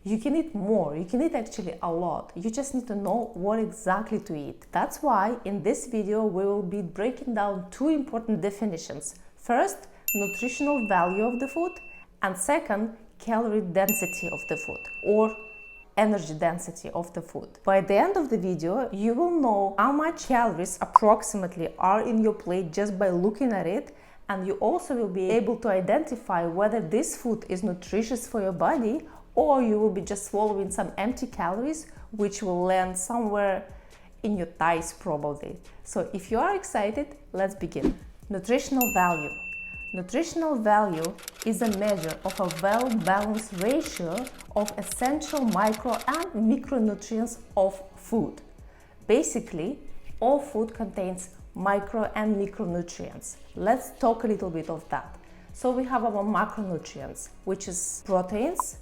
You can eat more, you can eat actually a lot. You just need to know what exactly to eat. That's why in this video we will be breaking down two important definitions. First, nutritional value of the food, and second, calorie density of the food, or energy density of the food. By the end of the video, you will know how much calories approximately are in your plate just by looking at it, and you also will be able to identify whether this food is nutritious for your body or you will be just swallowing some empty calories which will land somewhere in your thighs probably. So if you are excited, let's begin. Nutritional value. Nutritional value is a measure of a well-balanced ratio of essential micro and micronutrients of food. Basically, all food contains micro and micronutrients. Let's talk a little bit of that. So we have our macronutrients, which is proteins,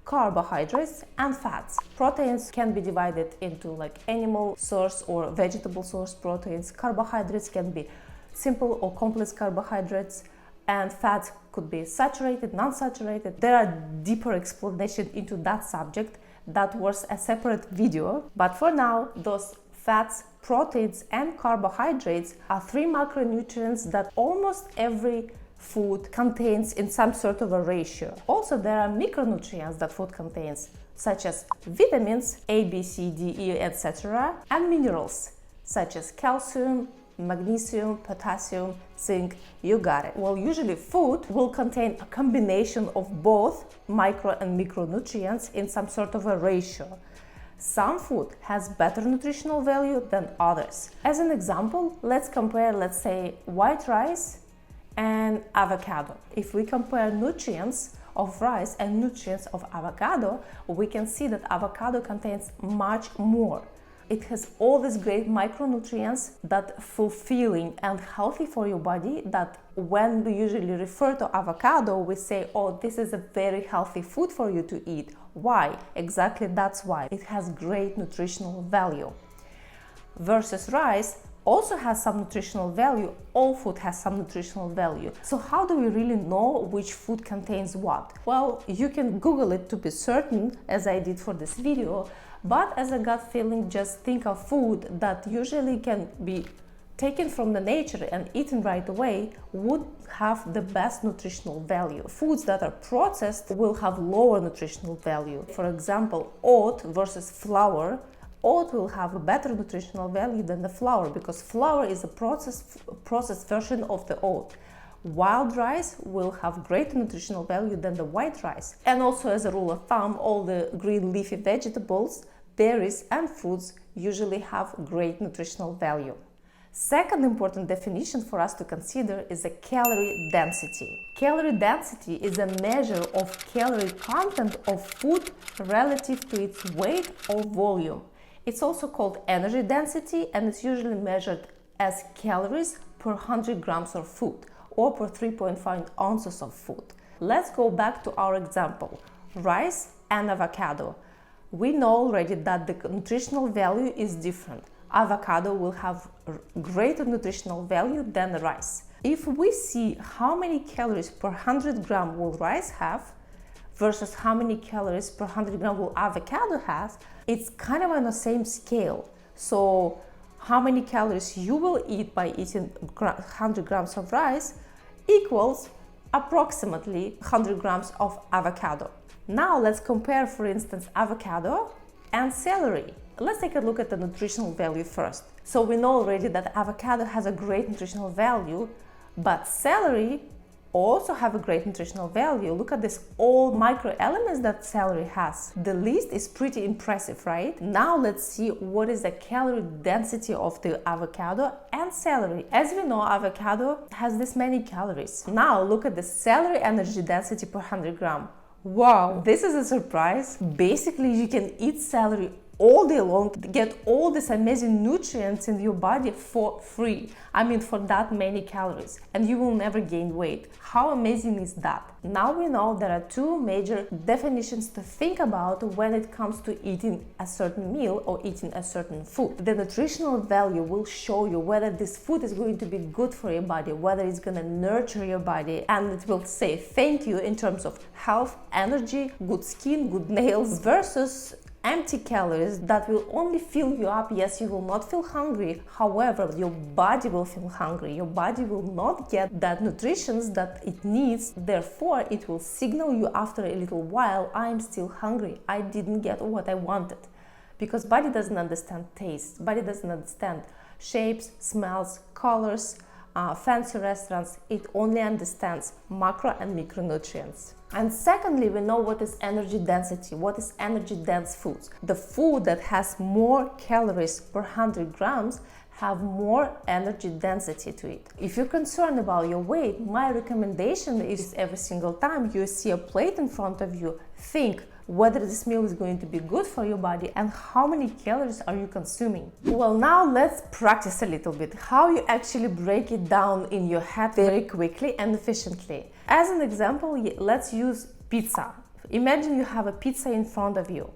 carbohydrates and fats. Proteins can be divided into like animal source or vegetable source proteins. Carbohydrates can be simple or complex carbohydrates, and fats could be saturated, non-saturated. There are deeper explanations into that subject that was a separate video, but for now those fats, proteins and carbohydrates are three macronutrients that almost every food contains in some sort of a ratio. Also, there are micronutrients that food contains, such as vitamins A, B, C, D, E, etc., and minerals such as calcium, magnesium, potassium, zinc. You got it. Well, usually food will contain a combination of both micro and micronutrients in some sort of a ratio. Some food has better nutritional value than others. As an example, let's compare, let's say, white rice and avocado. If we compare nutrients of rice and nutrients of avocado, we can see that avocado contains much more. It has all these great micronutrients that fulfilling and healthy for your body, that when we usually refer to avocado, we say, oh, this is a very healthy food for you to eat. Why? Exactly that's why. It has great nutritional value. Versus rice also has some nutritional value. All food has some nutritional value. So how do we really know which food contains what? Well, you can Google it to be certain, as I did for this video, but as a gut feeling, just think of food that usually can be taken from the nature and eaten right away would have the best nutritional value. Foods that are processed will have lower nutritional value. For example, oat versus flour. Oat will have a better nutritional value than the flour because flour is a processed version of the oat. Wild rice will have greater nutritional value than the white rice. And also, as a rule of thumb, all the green leafy vegetables, berries and fruits usually have great nutritional value. Second important definition for us to consider is a calorie density. Calorie density is a measure of calorie content of food relative to its weight or volume. It's also called energy density, and it's usually measured as calories per 100 grams of food or per 3.5 ounces of food. Let's go back to our example, rice and avocado. We know already that the nutritional value is different. Avocado will have greater nutritional value than the rice. If we see how many calories per 100 gram will rice have versus how many calories per 100 gram will avocado have, it's kind of on the same scale. So how many calories you will eat by eating 100 grams of rice equals approximately 100 grams of avocado. Now let's compare, for instance, avocado and celery. Let's take a look at the nutritional value first. So we know already that avocado has a great nutritional value, but celery also have a great nutritional value. Look at this, all micro elements that celery has. The list is pretty impressive, right? Now let's see what is the calorie density of the avocado and celery. As we know, avocado has this many calories. Now look at the celery energy density per 100 gram. Wow, this is a surprise. Basically, you can eat celery all day long, get all these amazing nutrients in your body for free. I mean, for that many calories, and you will never gain weight. How amazing is that? Now we know there are two major definitions to think about when it comes to eating a certain meal or eating a certain food. The nutritional value will show you whether this food is going to be good for your body, whether it's going to nurture your body, and it will say thank you in terms of health, energy, good skin, good nails, versus empty calories that will only fill you up. Yes, you will not feel hungry. However, your body will feel hungry. Your body will not get that nutrition that it needs. Therefore, it will signal you after a little while, I'm still hungry. I didn't get what I wanted. Because body doesn't understand taste. Body doesn't understand shapes, smells, colors, fancy restaurants. It only understands macro and micronutrients. And secondly, we know what is energy density. What is energy dense foods? The food that has more calories per 100 grams have more energy density to it. If you're concerned about your weight, my recommendation is every single time you see a plate in front of you, think whether this meal is going to be good for your body and how many calories are you consuming. Well, now let's practice a little bit how you actually break it down in your head very quickly and efficiently. As an example, let's use pizza. Imagine you have a pizza in front of you.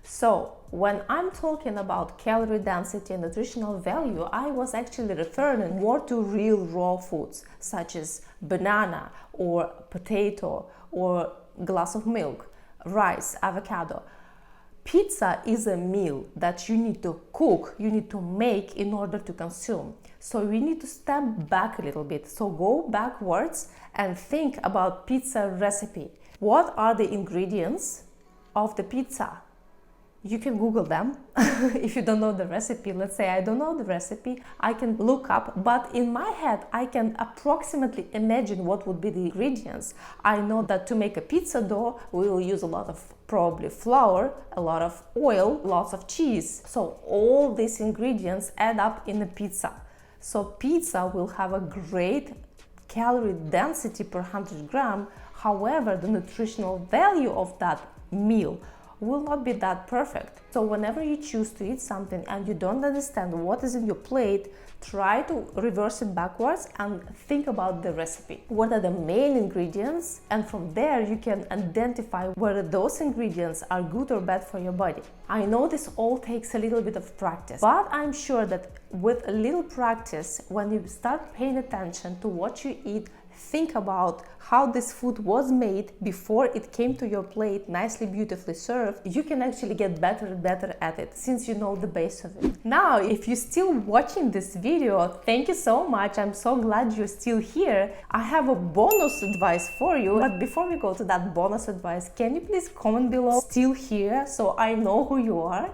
So when I'm talking about calorie density and nutritional value, I was actually referring more to real raw foods such as banana or potato or glass of milk, rice, avocado. Pizza is a meal that you need to cook, you need to make in order to consume. So we need to step back a little bit. So go backwards and think about pizza recipe. What are the ingredients of the pizza? You can Google them. If you don't know the recipe, let's say I don't know the recipe, I can look up, but in my head I can approximately imagine what would be the ingredients. I know that to make a pizza dough we will use a lot of probably flour, a lot of oil, lots of cheese. So all these ingredients add up in a pizza. So pizza will have a great calorie density per 100 gram. However, the nutritional value of that meal will not be that perfect. So whenever you choose to eat something and you don't understand what is in your plate, try to reverse it backwards and think about the recipe. What are the main ingredients? And from there you can identify whether those ingredients are good or bad for your body. I know this all takes a little bit of practice, but I'm sure that with a little practice, when you start paying attention to what you eat, think about how this food was made before it came to your plate, nicely, beautifully served, you can actually get better and better at it since you know the base of it. Now, if you're still watching this video, thank you so much. I'm so glad you're still here. I have a bonus advice for you. But before we go to that bonus advice, can you please comment below, still here, so I know who you are?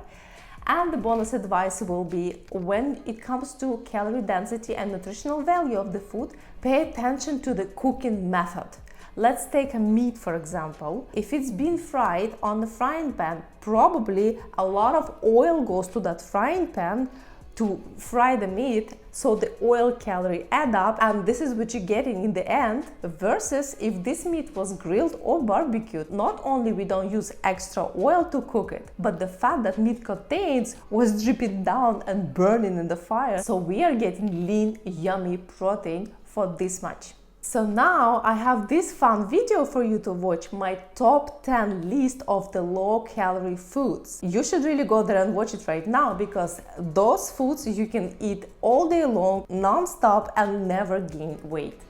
And the bonus advice will be, when it comes to calorie density and nutritional value of the food, pay attention to the cooking method. Let's take a meat, for example. If it's been fried on the frying pan, probably a lot of oil goes to that frying pan to fry the meat, so the oil calorie add up, and this is what you're getting in the end. Versus if this meat was grilled or barbecued, not only we don't use extra oil to cook it, but the fat that meat contains was dripping down and burning in the fire, so we are getting lean, yummy protein for this much. So now I have this fun video for you to watch, my top 10 list of the low-calorie foods. You should really go there and watch it right now, because those foods you can eat all day long, non-stop, and never gain weight.